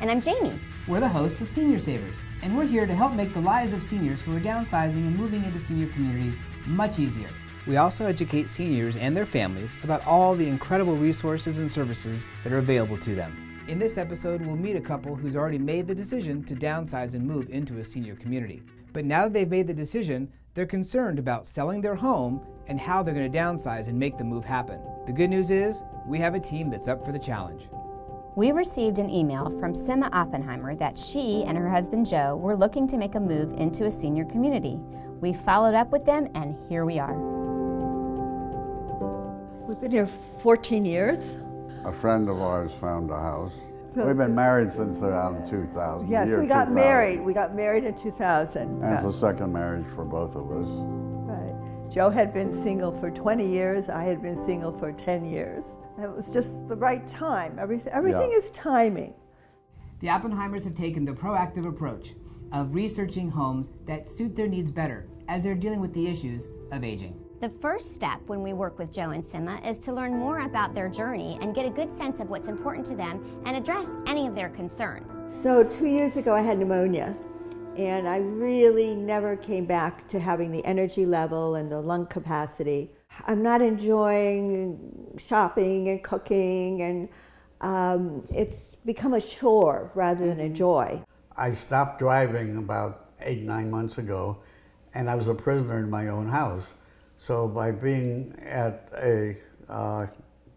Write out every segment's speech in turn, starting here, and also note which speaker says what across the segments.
Speaker 1: And I'm Jamie.
Speaker 2: We're the hosts of Senior Savers, and we're here to help make the lives of seniors who are downsizing and moving into senior communities much easier. We also educate seniors and their families about all the incredible resources and services that are available to them. In this episode, we'll meet a couple who's already made the decision to downsize and move into a senior community. But now that they've made the decision, they're concerned about selling their home and how they're going to downsize and make the move happen. The good news is, we have a team that's up for the challenge.
Speaker 1: We received an email from Sima Oppenheimer that she and her husband Joe were looking to make a move into a senior community. We followed up with them, and here we are.
Speaker 3: We've been here 14 years.
Speaker 4: A friend of ours found a house. We've been married since around 2000.
Speaker 3: Yes, we got
Speaker 4: 2000.
Speaker 3: married. We got married in 2000.
Speaker 4: And it's the second marriage for both of us.
Speaker 3: Right. Joe had been single for 20 years. I had been single for 10 years. It was just the right time. Everything is timing.
Speaker 2: The Oppenheimers have taken the proactive approach of researching homes that suit their needs better as they're dealing with the issues of aging.
Speaker 1: The first step when we work with Joe and Sima is to learn more about their journey and get a good sense of what's important to them and address any of their concerns.
Speaker 3: So 2 years ago I had pneumonia, and I really never came back to having the energy level and the lung capacity. I'm not enjoying shopping and cooking, and it's become a chore rather than a joy.
Speaker 5: I stopped driving about 8-9 months ago, and I was a prisoner in my own house. So by being at a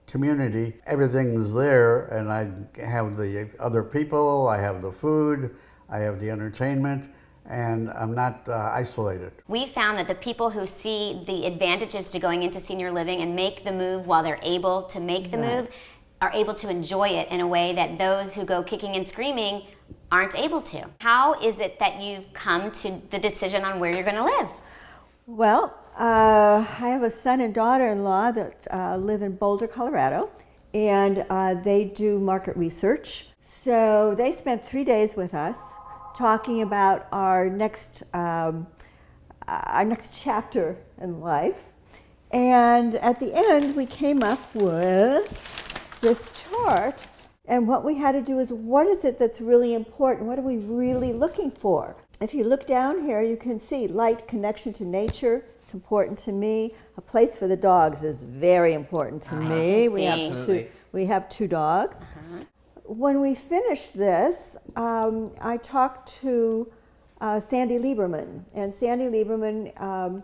Speaker 5: community, everything is there, and I have the other people, I have the food, I have the entertainment, and I'm not isolated.
Speaker 1: We found that the people who see the advantages to going into senior living and make the move while they're able to make the move are able to enjoy it in a way that those who go kicking and screaming aren't able to. How is it that you've come to the decision on where you're going to live?
Speaker 3: Well, I have a son and daughter-in-law that live in Boulder, Colorado, and they do market research. So they spent 3 days with us talking about our next chapter in life. And at the end, we came up with this chart. And what we had to do is, what is it that's really important? What are we really looking for? If you look down here, you can see light, connection to nature. It's important to me. A place for the dogs is very important to me. We have two dogs. When we finished this, I talked to Sandy Lieberman, and Sandy Lieberman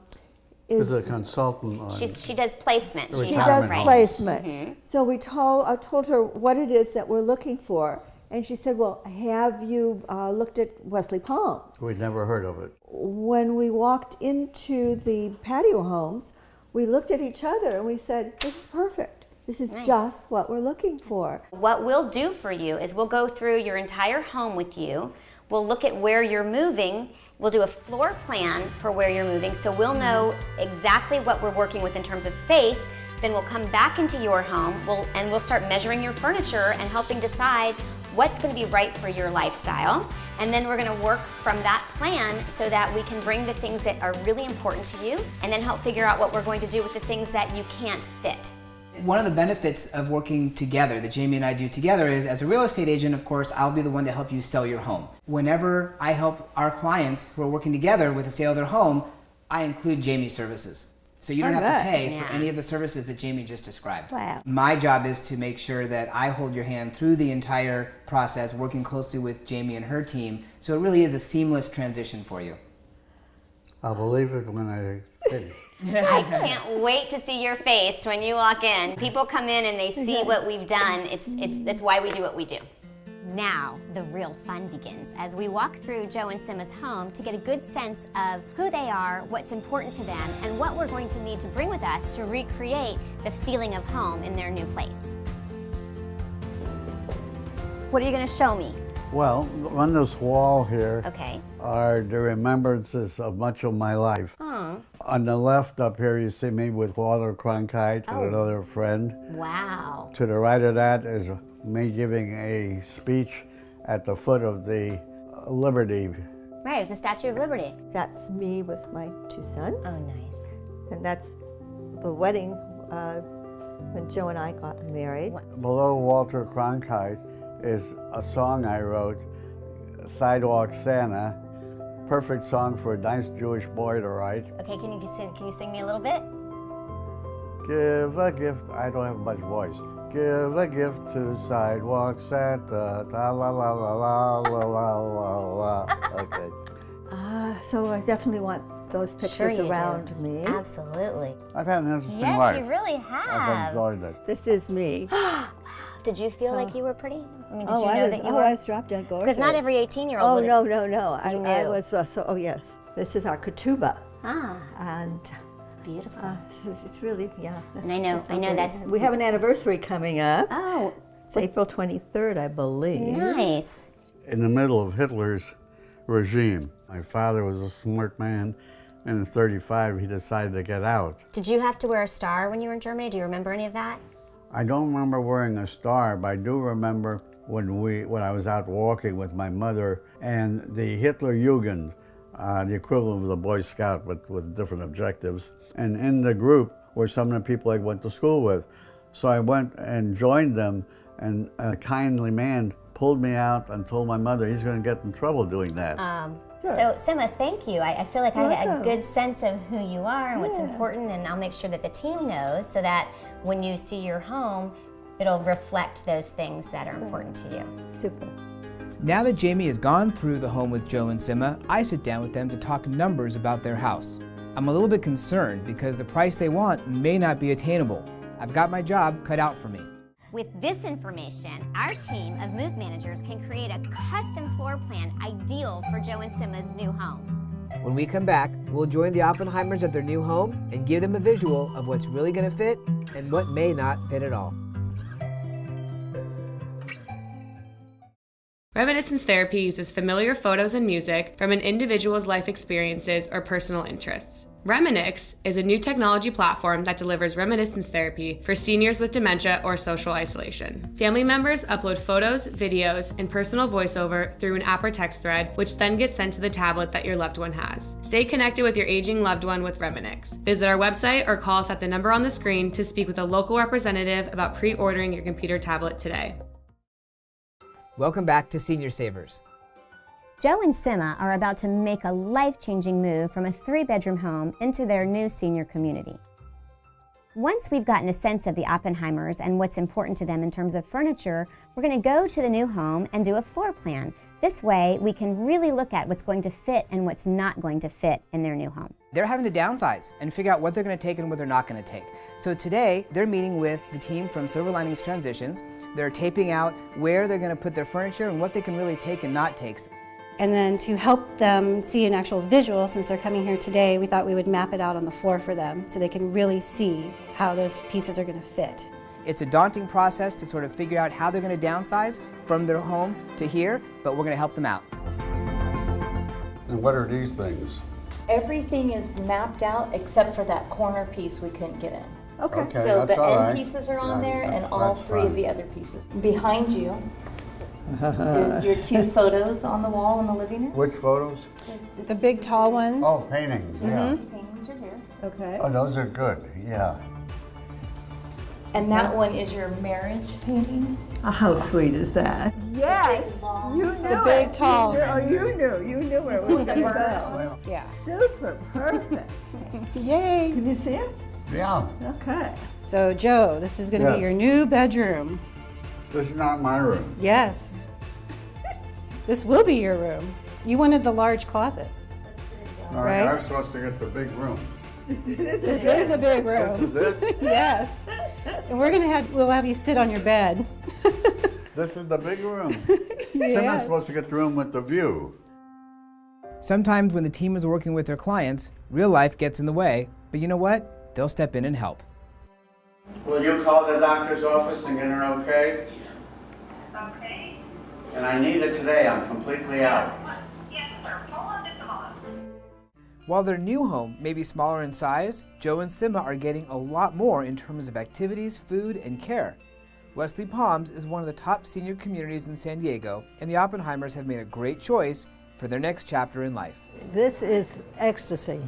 Speaker 3: is
Speaker 5: a consultant on
Speaker 1: She does placement.
Speaker 3: She does
Speaker 5: Retirement
Speaker 3: placement.
Speaker 1: Mm-hmm.
Speaker 3: So I told her what it is that we're looking for. And she said, well, have you looked at Wesley Palms?
Speaker 5: We'd never heard of it.
Speaker 3: When we walked into the patio homes, we looked at each other and we said, this is perfect. This is just what we're looking for.
Speaker 1: What we'll do for you is we'll go through your entire home with you. We'll look at where you're moving. We'll do a floor plan for where you're moving, so we'll know exactly what we're working with in terms of space. Then we'll come back into your home, and we'll start measuring your furniture and helping decide what's going to be right for your lifestyle. And then we're going to work from that plan so that we can bring the things that are really important to you and then help figure out what we're going to do with the things that you can't fit.
Speaker 2: One of the benefits of working together, that Jamie and I do together, is as a real estate agent, of course, I'll be the one to help you sell your home. Whenever I help our clients who are working together with the sale of their home, I include Jamie's services. So you don't have to pay for any of the services that Jamie just described.
Speaker 3: Wow.
Speaker 2: My job is to make sure that I hold your hand through the entire process, working closely with Jamie and her team, so it really is a seamless transition for you.
Speaker 5: I'll believe it when I finish.
Speaker 1: I can't wait to see your face when you walk in. People come in and they see what we've done. That's why we do what we do. Now, the real fun begins as we walk through Joe and Sima's home to get a good sense of who they are, what's important to them, and what we're going to need to bring with us to recreate the feeling of home in their new place. What are you going to show me?
Speaker 5: Well, on this wall here
Speaker 1: Okay.
Speaker 5: are the remembrances of much of my life.
Speaker 1: Oh,
Speaker 5: On the left up here, you see me with Walter Cronkite and another friend.
Speaker 1: wow.
Speaker 5: To the right of that is me giving a speech at the foot of the Liberty.
Speaker 1: Right, it's the Statue of Liberty.
Speaker 3: That's me with my two sons.
Speaker 1: Oh, nice.
Speaker 3: And that's the wedding when Joe and I got married.
Speaker 5: Below Walter Cronkite
Speaker 4: is a song I wrote, Sidewalk Santa. Perfect song for a nice Jewish boy to write.
Speaker 1: Okay, can you sing me a little bit?
Speaker 4: Give a gift, I don't have much voice. Give a gift to Sidewalk Santa, ta la la la la la la la la. Okay.
Speaker 3: So I definitely want those
Speaker 1: Sure
Speaker 3: pictures
Speaker 1: you do.
Speaker 3: around me.
Speaker 1: Absolutely.
Speaker 4: I've had an interesting
Speaker 1: Yes,
Speaker 4: life.
Speaker 1: you really
Speaker 4: I've
Speaker 1: have.
Speaker 4: enjoyed it.
Speaker 3: This is me.
Speaker 1: Did you feel
Speaker 3: So-
Speaker 1: like you were pretty? I mean, did you
Speaker 3: I
Speaker 1: know
Speaker 3: was,
Speaker 1: that you
Speaker 3: I
Speaker 1: were?
Speaker 3: was drop dead gorgeous.
Speaker 1: Because not every 18-year-old
Speaker 3: Oh,
Speaker 1: would.
Speaker 3: no. I
Speaker 1: knew.
Speaker 3: was, oh yes. This is our ketubah.
Speaker 1: Ah,
Speaker 3: And
Speaker 1: beautiful.
Speaker 3: it's really, yeah.
Speaker 1: And I know
Speaker 3: lovely.
Speaker 1: that's-
Speaker 3: We have an anniversary coming up.
Speaker 1: Oh,
Speaker 3: It's April 23rd, I believe.
Speaker 1: nice.
Speaker 4: In the middle of Hitler's regime, my father was a smart man, and in '35 he decided to get out.
Speaker 1: Did you have to wear a star when you were in Germany? Do you remember any of that?
Speaker 4: I don't remember wearing a star, but I do remember when I was out walking with my mother and the Hitler Jugend, the equivalent of the Boy Scout but with different objectives. And in the group were some of the people I went to school with. So I went and joined them, and a kindly man pulled me out and told my mother he's going to get in trouble doing that.
Speaker 1: So, Sima, thank you. I feel like I get a
Speaker 3: welcome.
Speaker 1: good sense of who you are and what's important, and I'll make sure that the team knows so that when you see your home, it'll reflect those things that are important to you.
Speaker 3: Super.
Speaker 2: Now that Jamie has gone through the home with Joe and Sima, I sit down with them to talk numbers about their house. I'm a little bit concerned because the price they want may not be attainable. I've got my job cut out for me.
Speaker 1: With this information, our team of move managers can create a custom floor plan ideal for Joe and Sima's new home.
Speaker 2: When we come back, we'll join the Oppenheimers at their new home and give them a visual of what's really going to fit and what may not fit at all.
Speaker 6: Reminiscence therapy uses familiar photos and music from an individual's life experiences or personal interests. Reminix is a new technology platform that delivers reminiscence therapy for seniors with dementia or social isolation. Family members upload photos, videos, and personal voiceover through an app or text thread, which then gets sent to the tablet that your loved one has. Stay connected with your aging loved one with Reminix. Visit our website or call us at the number on the screen to speak with a local representative about pre-ordering your computer tablet today.
Speaker 2: Welcome back to Senior Savers.
Speaker 1: Joe and Sima are about to make a life-changing move from a 3-bedroom home into their new senior community. Once we've gotten a sense of the Oppenheimers and what's important to them in terms of furniture, we're going to go to the new home and do a floor plan. This way, we can really look at what's going to fit and what's not going to fit in their new home.
Speaker 2: They're having to downsize and figure out what they're going to take and what they're not going to take. So today, they're meeting with the team from Silver Linings Transitions. They're taping out where they're going to put their furniture and what they can really take and not take.
Speaker 7: And then to help them see an actual visual, since they're coming here today, we thought we would map it out on the floor for them so they can really see how those pieces are going to fit.
Speaker 2: It's a daunting process to sort of figure out how they're going to downsize from their home to here, but we're going to help them out.
Speaker 4: And what are these things?
Speaker 8: Everything is mapped out except for that corner piece we couldn't get in.
Speaker 3: Okay.
Speaker 8: So
Speaker 4: that's
Speaker 8: the
Speaker 4: all
Speaker 8: end
Speaker 4: right.
Speaker 8: pieces are on
Speaker 4: Yeah,
Speaker 8: there and
Speaker 4: that's-
Speaker 8: all
Speaker 4: that's
Speaker 8: 3 of
Speaker 4: fine.
Speaker 8: the other pieces. Behind you is your 2 photos on the wall in the living room.
Speaker 4: Which photos?
Speaker 7: The big tall ones.
Speaker 4: Oh, paintings, yeah.
Speaker 8: Paintings are here.
Speaker 3: Okay.
Speaker 4: Oh, those are good, yeah.
Speaker 8: And that one is your marriage painting.
Speaker 3: How sweet is that? Yes, you knew
Speaker 7: The big
Speaker 3: it.
Speaker 7: tall.
Speaker 3: You knew where it was going to go.
Speaker 7: Yeah.
Speaker 3: Super, perfect.
Speaker 7: Yay!
Speaker 3: Can you see it?
Speaker 4: Yeah,
Speaker 3: Okay.
Speaker 7: So Joe, this is going to
Speaker 4: Yes.
Speaker 7: be your new bedroom.
Speaker 4: this is not my room.
Speaker 7: Yes. This will be your room. You wanted the large closet.
Speaker 4: All right,
Speaker 7: Right.
Speaker 4: I was supposed to get the big room.
Speaker 7: This is the big room.
Speaker 4: This is it?
Speaker 7: Yes. And we'll have you sit on your bed.
Speaker 4: This is the big room.
Speaker 7: Yes.
Speaker 4: Someone's supposed to get the room with the view.
Speaker 2: Sometimes when the team is working with their clients, real life gets in the way, but you know what? They'll step in and help.
Speaker 4: Will you call the doctor's office and get her okay?
Speaker 9: Okay.
Speaker 4: And I need it today, I'm completely out.
Speaker 9: Yes, sir. Hold on just a moment.
Speaker 2: While their new home may be smaller in size, Joe and Sima are getting a lot more in terms of activities, food, and care. Wesley Palms is one of the top senior communities in San Diego, and the Oppenheimers have made a great choice for their next chapter in life.
Speaker 10: This is ecstasy.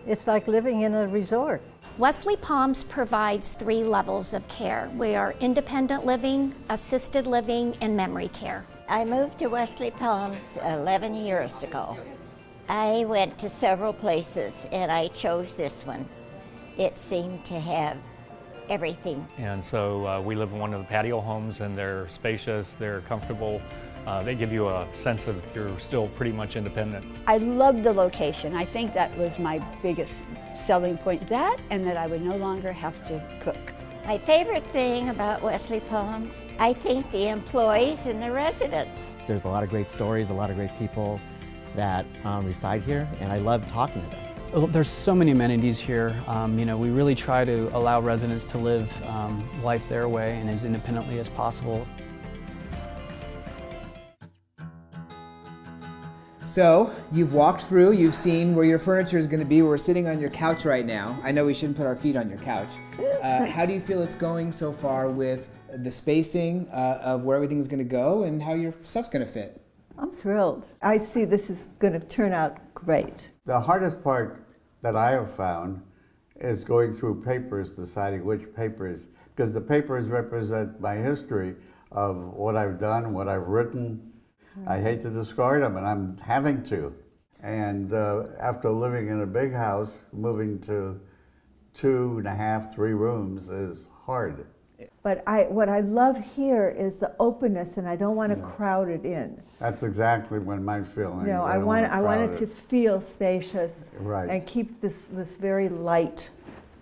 Speaker 10: It's like living in a resort. Wesley Palms provides 3 levels of care. We are independent living, assisted living, and memory care.
Speaker 11: I moved to Wesley Palms 11 years ago. I went to several places and I chose this one. It seemed to have everything.
Speaker 12: And so we live in one of the patio homes, and they're spacious, they're comfortable. They give you a sense of you're still pretty much independent.
Speaker 13: I loved the location. I think that was my biggest selling point, that and that I would no longer have to cook.
Speaker 11: My favorite thing about Wesley Palms, I think the employees and the residents.
Speaker 14: There's a lot of great stories, a lot of great people that reside here, and I love talking to them.
Speaker 15: There's so many amenities here. We really try to allow residents to live life their way and as independently as possible.
Speaker 2: So, you've walked through, you've seen where your furniture is going to be. We're sitting on your couch right now. I know we shouldn't put our feet on your couch. How do you feel it's going so far with the spacing of where everything's going to go and how your stuff's going to fit?
Speaker 3: I'm thrilled. I see this is going to turn out great.
Speaker 5: The hardest part that I have found is going through papers, deciding which papers, because the papers represent my history of what I've done, what I've written. I hate to discard them, and I'm having to. And after living in a big house, moving to 2.5, 3 rooms is hard.
Speaker 3: But what I love here is the openness, and I don't want to crowd it in.
Speaker 5: That's exactly what my feeling is.
Speaker 3: No, I want it to feel spacious,
Speaker 5: right,
Speaker 3: and keep this very light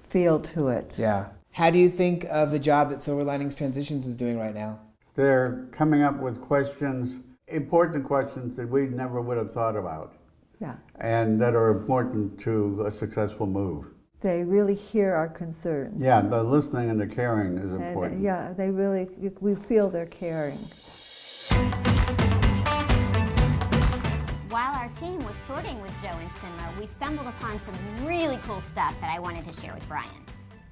Speaker 3: feel to it.
Speaker 2: Yeah. How do you think of the job that Silver Linings Transitions is doing right now?
Speaker 5: They're coming up with questions, important questions that we never would have thought about.
Speaker 3: Yeah.
Speaker 5: And that are important to a successful move.
Speaker 3: They really hear our concerns.
Speaker 5: Yeah, the listening and the caring is important.
Speaker 3: And, yeah, we feel they're caring.
Speaker 1: While our team was sorting with Joe and Sima, we stumbled upon some really cool stuff that I wanted to share with Brian.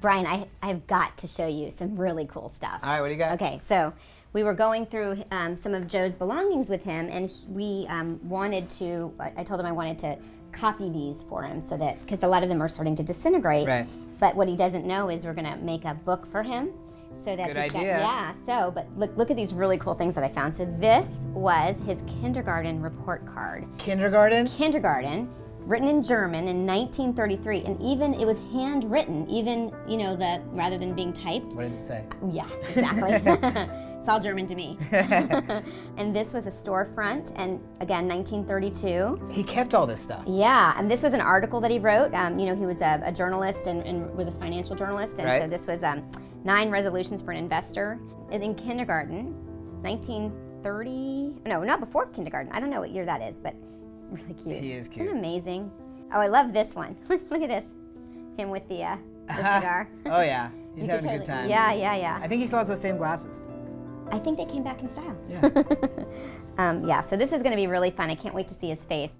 Speaker 1: Brian, I've got to show you some really cool stuff.
Speaker 2: All right, what do you got?
Speaker 1: Okay, so we were going through some of Joe's belongings with him, and we I told him I wanted to copy these for him so that, because a lot of them are starting to disintegrate.
Speaker 2: Right.
Speaker 1: But what he doesn't know is we're gonna make a book for him so that
Speaker 2: Good idea.
Speaker 1: but look at these really cool things that I found. So this was his kindergarten report card.
Speaker 2: Kindergarten?
Speaker 1: Kindergarten, written in German in 1933, and even it was handwritten, rather than being typed.
Speaker 2: What does it say?
Speaker 1: Yeah, exactly. It's all German to me. And this was a storefront, and again, 1932.
Speaker 2: He kept all this stuff.
Speaker 1: Yeah, and this was an article that he wrote. He was a journalist and was a financial journalist, and so this was 9 resolutions for an investor. And in kindergarten, 1930, no, not before kindergarten. I don't know what year that is, but it's really cute.
Speaker 2: He is cute.
Speaker 1: Isn't it amazing? Oh, I love this one. Look at this. Him with the cigar.
Speaker 2: Oh yeah, he's having a good time.
Speaker 1: Yeah.
Speaker 2: I think he still has those same glasses.
Speaker 1: I think they came back in style.
Speaker 2: Yeah.
Speaker 1: So this is going to be really fun. I can't wait to see his face.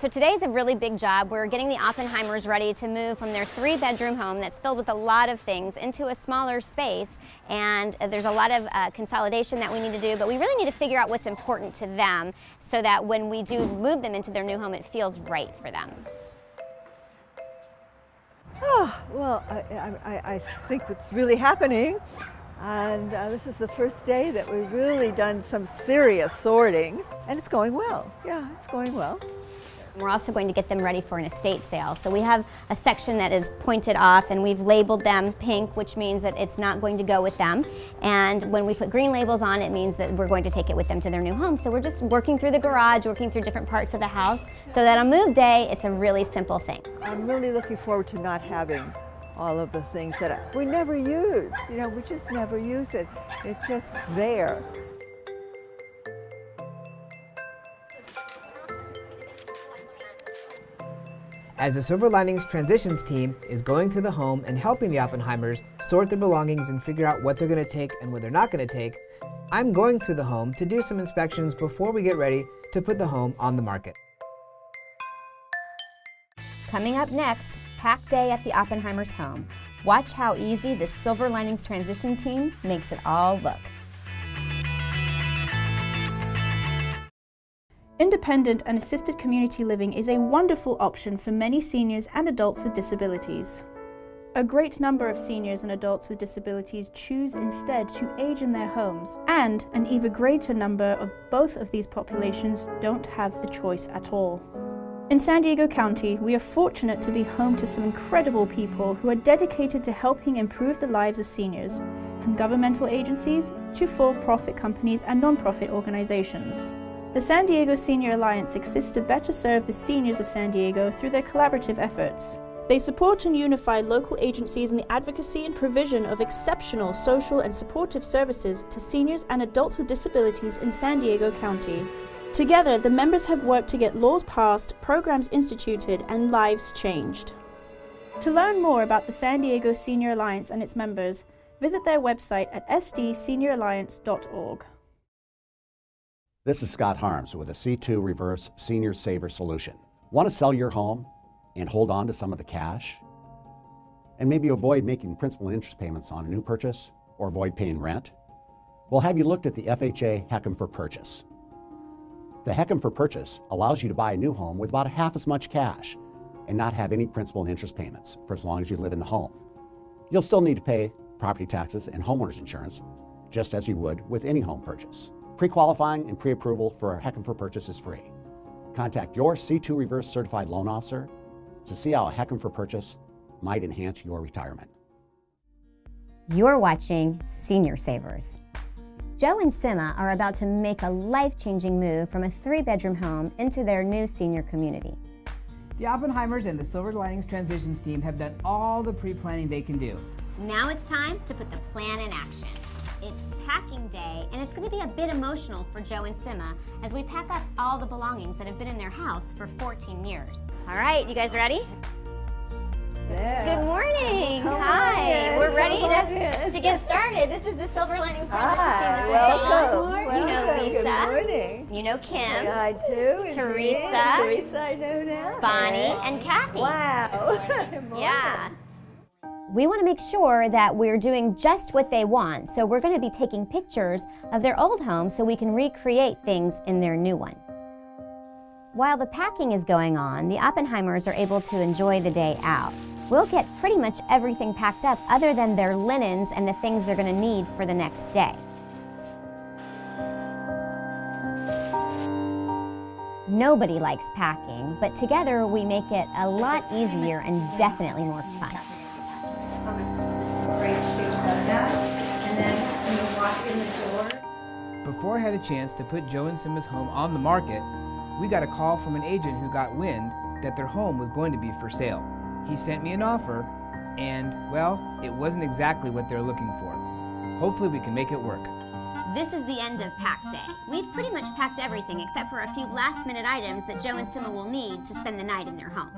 Speaker 1: So today's a really big job. We're getting the Oppenheimers ready to move from their 3-bedroom home that's filled with a lot of things into a smaller space. And there's a lot of consolidation that we need to do, but we really need to figure out what's important to them so that when we do move them into their new home, it feels right for them.
Speaker 3: Oh, well, I think what's really happening, and this is the first day that we've really done some serious sorting, and it's going well. Yeah, it's going well.
Speaker 1: We're also going to get them ready for an estate sale. So we have a section that is pointed off, and we've labeled them pink, which means that it's not going to go with them. And when we put green labels on, it means that we're going to take it with them to their new home. So we're just working through the garage, working through different parts of the house, so that on move day, it's a really simple thing.
Speaker 3: I'm really looking forward to not having all of the things that we never use. We just never use it. It's just there.
Speaker 2: As the Silver Linings Transitions team is going through the home and helping the Oppenheimers sort their belongings and figure out what they're going to take and what they're not going to take, I'm going through the home to do some inspections before we get ready to put the home on the market.
Speaker 1: Coming up next, pack day at the Oppenheimers' home. Watch how easy the Silver Linings Transition team makes it all look.
Speaker 16: Independent and assisted community living is a wonderful option for many seniors and adults with disabilities. A great number of seniors and adults with disabilities choose instead to age in their homes, and an even greater number of both of these populations don't have the choice at all. In San Diego County, we are fortunate to be home to some incredible people who are dedicated to helping improve the lives of seniors, from governmental agencies to for-profit companies and non-profit organizations. The San Diego Senior Alliance exists to better serve the seniors of San Diego through their collaborative efforts. They support and unify local agencies in the advocacy and provision of exceptional social and supportive services to seniors and adults with disabilities in San Diego County. Together, the members have worked to get laws passed, programs instituted, and lives changed. To learn more about the San Diego Senior Alliance and its members, visit their website at sdsenioralliance.org.
Speaker 17: This is Scott Harms with a C2 Reverse Senior Saver Solution. Want to sell your home and hold on to some of the cash? And maybe avoid making principal and interest payments on a new purchase or avoid paying rent? Well, have you looked at the FHA HECM for Purchase? The HECM for Purchase allows you to buy a new home with about half as much cash and not have any principal and interest payments for as long as you live in the home. You'll still need to pay property taxes and homeowners insurance, just as you would with any home purchase. Pre-qualifying and pre-approval for a HECM for Purchase is free. Contact your C2 Reverse Certified Loan Officer to see how a HECM for Purchase might enhance your retirement.
Speaker 1: You're watching Senior Savers. Joe and Sima are about to make a life-changing move from a 3-bedroom home into their new senior community.
Speaker 2: The Oppenheimers and the Silver Linings Transitions team have done all the pre-planning they can do.
Speaker 1: Now it's time to put the plan in action. It's packing day, and it's going to be a bit emotional for Joe and Sima as we pack up all the belongings that have been in their house for 14 years. All right, you guys ready?
Speaker 3: Yeah.
Speaker 1: Good morning.
Speaker 3: Come
Speaker 1: Hi.
Speaker 3: on in.
Speaker 1: We're ready
Speaker 3: Come on in.
Speaker 1: to get started. This is the Silver Linings Transitions
Speaker 3: Hi,
Speaker 1: team. This
Speaker 3: welcome.
Speaker 1: is Dawn. You know
Speaker 3: Welcome.
Speaker 1: Lisa.
Speaker 3: Good morning.
Speaker 1: You know Kim.
Speaker 3: I do.
Speaker 1: Teresa.
Speaker 3: Teresa, I know now.
Speaker 1: Bonnie and Kathy.
Speaker 3: Wow.
Speaker 1: Yeah. We want to make sure that we're doing just what they want, so we're going to be taking pictures of their old home so we can recreate things in their new one. While the packing is going on, the Oppenheimers are able to enjoy the day out. We'll get pretty much everything packed up other than their linens and the things they're going to need for the next day. Nobody likes packing, but together we make it a lot easier and definitely more fun.
Speaker 2: Before I had a chance to put Joe and Sima's home on the market, we got a call from an agent who got wind that their home was going to be for sale. He sent me an offer, and, well, it wasn't exactly what they're looking for. Hopefully we can make it work.
Speaker 1: This is the end of pack day. We've pretty much packed everything except for a few last-minute items that Joe and Sima will need to spend the night in their home.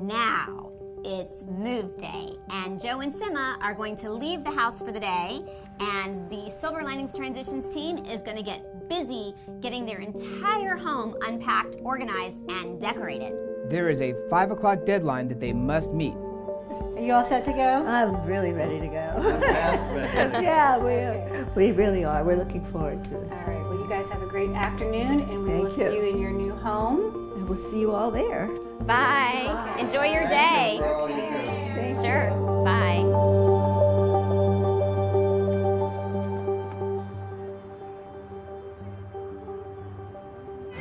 Speaker 1: Now, it's move day, and Joe and Sima are going to leave the house for the day, and the Silver Linings Transitions team is going to get busy getting their entire home unpacked, organized, and decorated.
Speaker 2: There is a 5 o'clock deadline that they must meet.
Speaker 7: Are you all set to go?
Speaker 3: I'm really ready to go. Yeah, we really are. We're looking forward to it.
Speaker 7: All right, well, you guys have a great afternoon, and we will see you in your new home.
Speaker 3: And we'll see you all there.
Speaker 1: Bye.
Speaker 3: Bye.
Speaker 1: Enjoy your day.
Speaker 3: Thank
Speaker 1: Sure.
Speaker 3: you.
Speaker 1: Bye.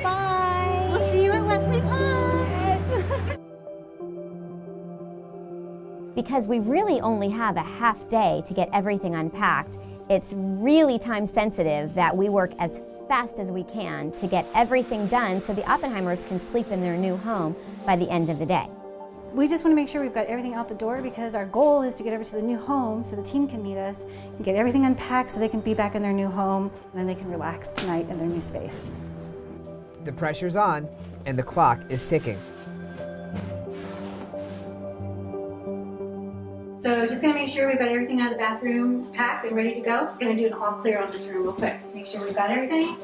Speaker 11: Bye. We'll see you at Wesley Palms.
Speaker 1: Because we really only have a half day to get everything unpacked, it's really time sensitive that we work as fast as we can to get everything done so the Oppenheimers can sleep in their new home by the end of the day.
Speaker 7: We just want to make sure we've got everything out the door because our goal is to get over to the new home so the team can meet us and get everything unpacked so they can be back in their new home and then they can relax tonight in their new space.
Speaker 2: The pressure's on, and the clock is ticking.
Speaker 7: So just going to make sure we've got everything out of the bathroom packed and ready to go. Going to do an all clear on this room real quick. Make sure we've got everything.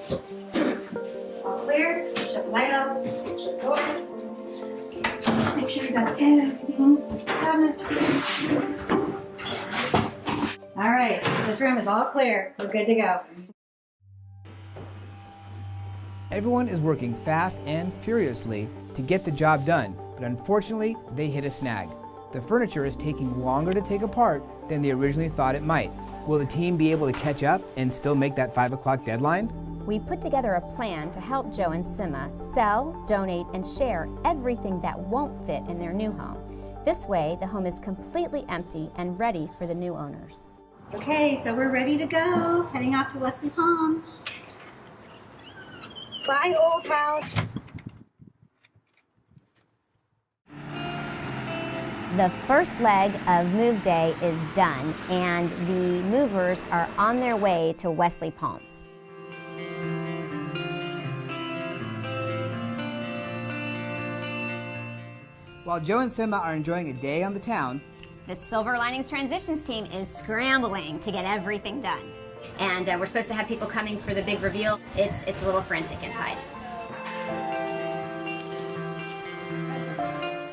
Speaker 7: All clear. Shut the light off. Shut the door. Make sure we've got everything in the cabinets. All right, this room is all clear. We're good to go.
Speaker 2: Everyone is working fast and furiously to get the job done, but unfortunately, they hit a snag. The furniture is taking longer to take apart than they originally thought it might. Will the team be able to catch up and still make that 5 o'clock deadline?
Speaker 1: We put together a plan to help Joe and Sima sell, donate, and share everything that won't fit in their new home. This way, the home is completely empty and ready for the new owners.
Speaker 7: Okay, so we're ready to go. Heading off to Wesley Palms. Bye, old house.
Speaker 1: The first leg of move day is done, and the movers are on their way to Wesley Palms.
Speaker 2: While Joe and Sima are enjoying a day on the town,
Speaker 1: the Silver Linings Transitions team is scrambling to get everything done. And we're supposed to have people coming for the big reveal. It's a little frantic inside.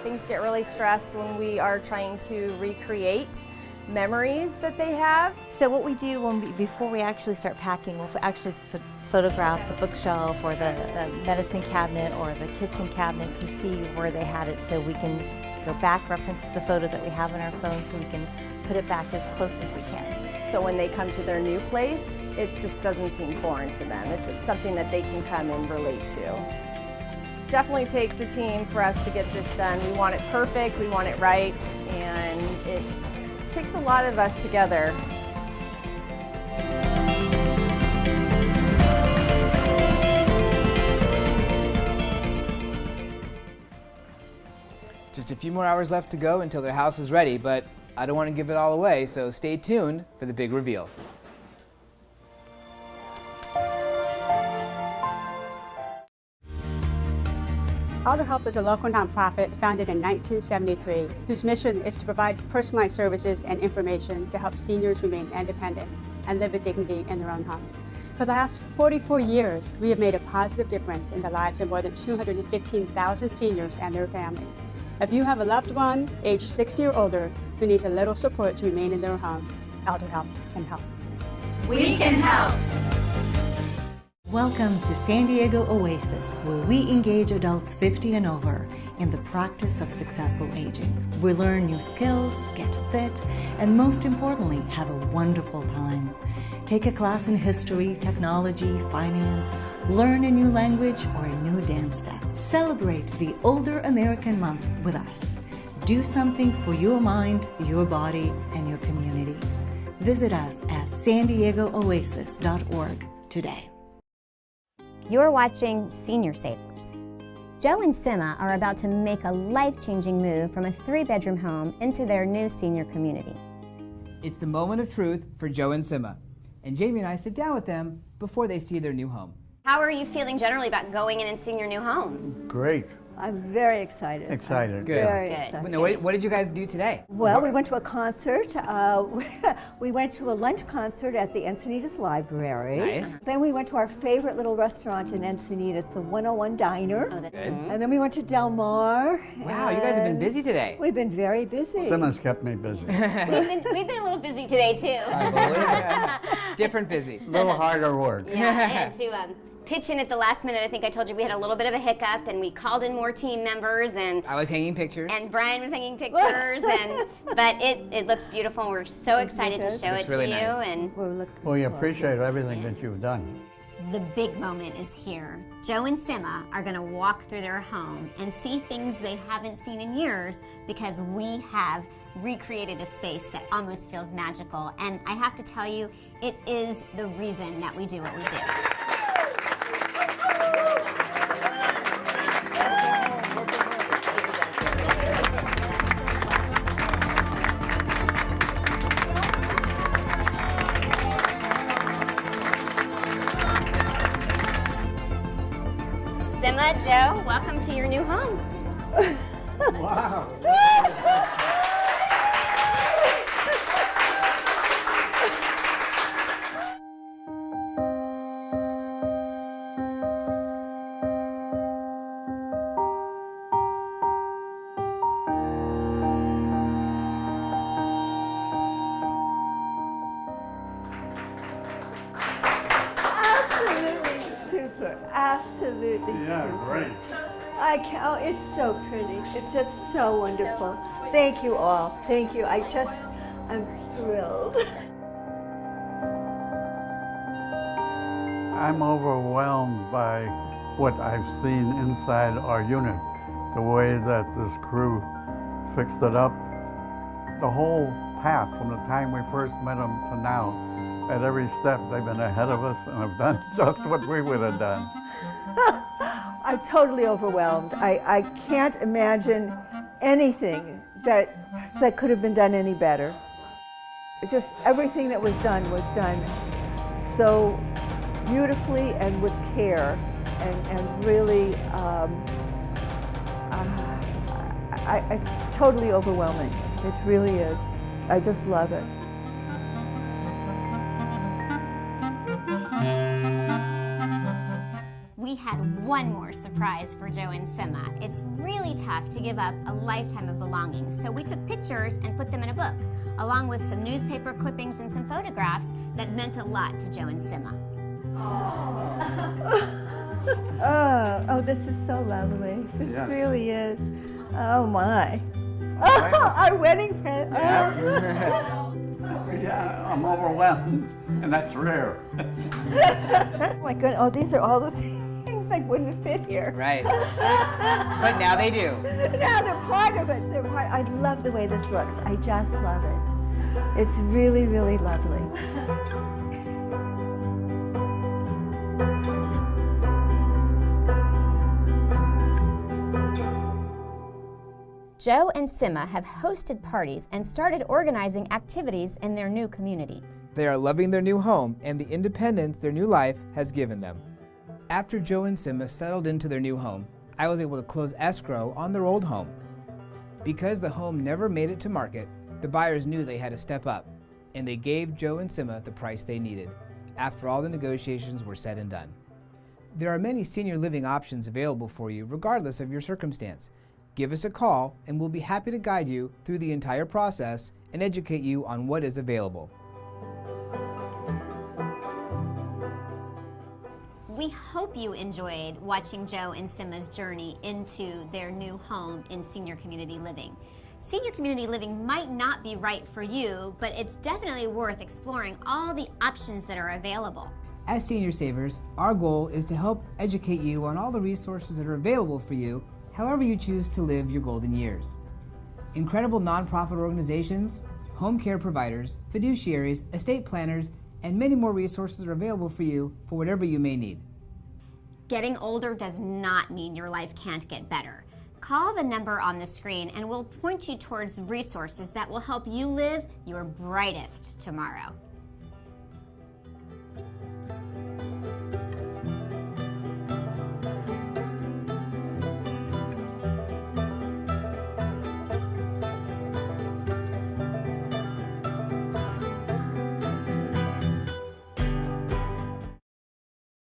Speaker 18: Things get really stressed when we are trying to recreate memories that they have.
Speaker 8: So what we do before we actually start packing, we'll actually photograph the bookshelf or the medicine cabinet or the kitchen cabinet to see where they had it, so we can go back, reference the photo that we have on our phone, so we can put it back as close as we can.
Speaker 18: So when they come to their new place, it just doesn't seem foreign to them. It's something that they can come and relate to. Definitely takes a team for us to get this done. We want it perfect, we want it right, and it takes a lot of us together.
Speaker 2: just a few more hours left to go until their house is ready, but I don't want to give it all away, so stay tuned for the big reveal.
Speaker 19: Alder Help is a local nonprofit founded in 1973 whose mission is to provide personalized services and information to help seniors remain independent and live with dignity in their own homes. For the last 44 years, we have made a positive difference in the lives of more than 215,000 seniors and their families. If you have a loved one aged 60 or older who needs a little support to remain in their home, Alder Help can help.
Speaker 20: We can help.
Speaker 21: Welcome to San Diego Oasis, where we engage adults 50 and over in the practice of successful aging. We learn new skills, get fit, and most importantly, have a wonderful time. Take a class in history, technology, finance, learn a new language or a new dance step. Celebrate the Older American Month with us. Do something for your mind, your body, and your community. Visit us at sandiegooasis.org today.
Speaker 1: You're watching Senior Savers. Joe and Sima are about to make a life-changing move from a 3-bedroom home into their new senior community.
Speaker 2: It's the moment of truth for Joe and Sima, and Jamie and I sit down with them before they see their new home.
Speaker 1: How are you feeling generally about going in and seeing your new home?
Speaker 5: Great.
Speaker 3: I'm very excited.
Speaker 5: Excited.
Speaker 2: Good.
Speaker 3: Very excited.
Speaker 2: Now, what did you guys do today?
Speaker 3: Well, we went to a concert. We went to a lunch concert at the Encinitas Library.
Speaker 2: Nice.
Speaker 3: Then we went to our favorite little restaurant in Encinitas, the 101 Diner.
Speaker 1: Oh, that's
Speaker 2: good.
Speaker 3: And then we went to Del Mar.
Speaker 2: Wow, you guys have been busy today.
Speaker 3: We've been very busy.
Speaker 5: Simmons kept me busy.
Speaker 1: We've been a little busy today too.
Speaker 5: I believe it.
Speaker 2: Different busy.
Speaker 5: A little harder work.
Speaker 1: Yeah, I had to pitch in at the last minute. I think I told you we had a little bit of a hiccup, and we called in more team members, and
Speaker 2: I was hanging pictures.
Speaker 1: And Brian was hanging pictures, but it looks beautiful. And we're so excited to show it
Speaker 2: really
Speaker 1: to you.
Speaker 2: nice.
Speaker 1: And
Speaker 5: We appreciate everything that you've done.
Speaker 1: the big moment is here. Joe and Sima are going to walk through their home and see things they haven't seen in years because we have recreated a space that almost feels magical. And I have to tell you, it is the reason that we do what we do. Sima, Joe, welcome to your new home.
Speaker 5: Wow.
Speaker 3: Absolutely super. Absolutely absolutely
Speaker 5: Yeah,
Speaker 3: super.
Speaker 5: great.
Speaker 3: Oh, it's so pretty. It's just so wonderful. Thank you all. Thank you. I'm thrilled.
Speaker 5: I'm overwhelmed by what I've seen inside our unit, the way that this crew fixed it up. The whole path from the time we first met them to now, at every step they've been ahead of us and have done just what we would have done.
Speaker 3: I'm totally overwhelmed. I can't imagine anything that could have been done any better. Just everything that was done so beautifully and with care, and really, it's totally overwhelming. It really is. I just love it.
Speaker 1: We had one more surprise for Joe and Sima. It's really tough to give up a lifetime of belongings, so we took pictures and put them in a book, along with some newspaper clippings and some photographs that meant a lot to Joe and Sima.
Speaker 3: Oh, this is so lovely. This
Speaker 5: Yes.
Speaker 3: really is. Oh my. Oh, our wedding present.
Speaker 5: Yeah, I'm overwhelmed, and that's rare.
Speaker 3: Oh my goodness. Oh, these are all the things that wouldn't fit here.
Speaker 2: Right. But now they do.
Speaker 3: Now they're part of it. I love the way this looks. I just love it. It's really, really lovely.
Speaker 1: Joe and Sima have hosted parties and started organizing activities in their new community.
Speaker 2: They are loving their new home and the independence their new life has given them. After Joe and Sima settled into their new home, I was able to close escrow on their old home. Because the home never made it to market, the buyers knew they had to step up, and they gave Joe and Sima the price they needed, after all the negotiations were said and done. There are many senior living options available for you regardless of your circumstance. Give us a call and we'll be happy to guide you through the entire process and educate you on what is available.
Speaker 1: We hope you enjoyed watching Joe and Sima's journey into their new home in senior community living. Senior community living might not be right for you, but it's definitely worth exploring all the options that are available.
Speaker 2: As senior savers, our goal is to help educate you on all the resources that are available for you however you choose to live your golden years. Incredible nonprofit organizations, home care providers, fiduciaries, estate planners, and many more resources are available for you for whatever you may need.
Speaker 1: Getting older does not mean your life can't get better. Call the number on the screen and we'll point you towards resources that will help you live your brightest tomorrow.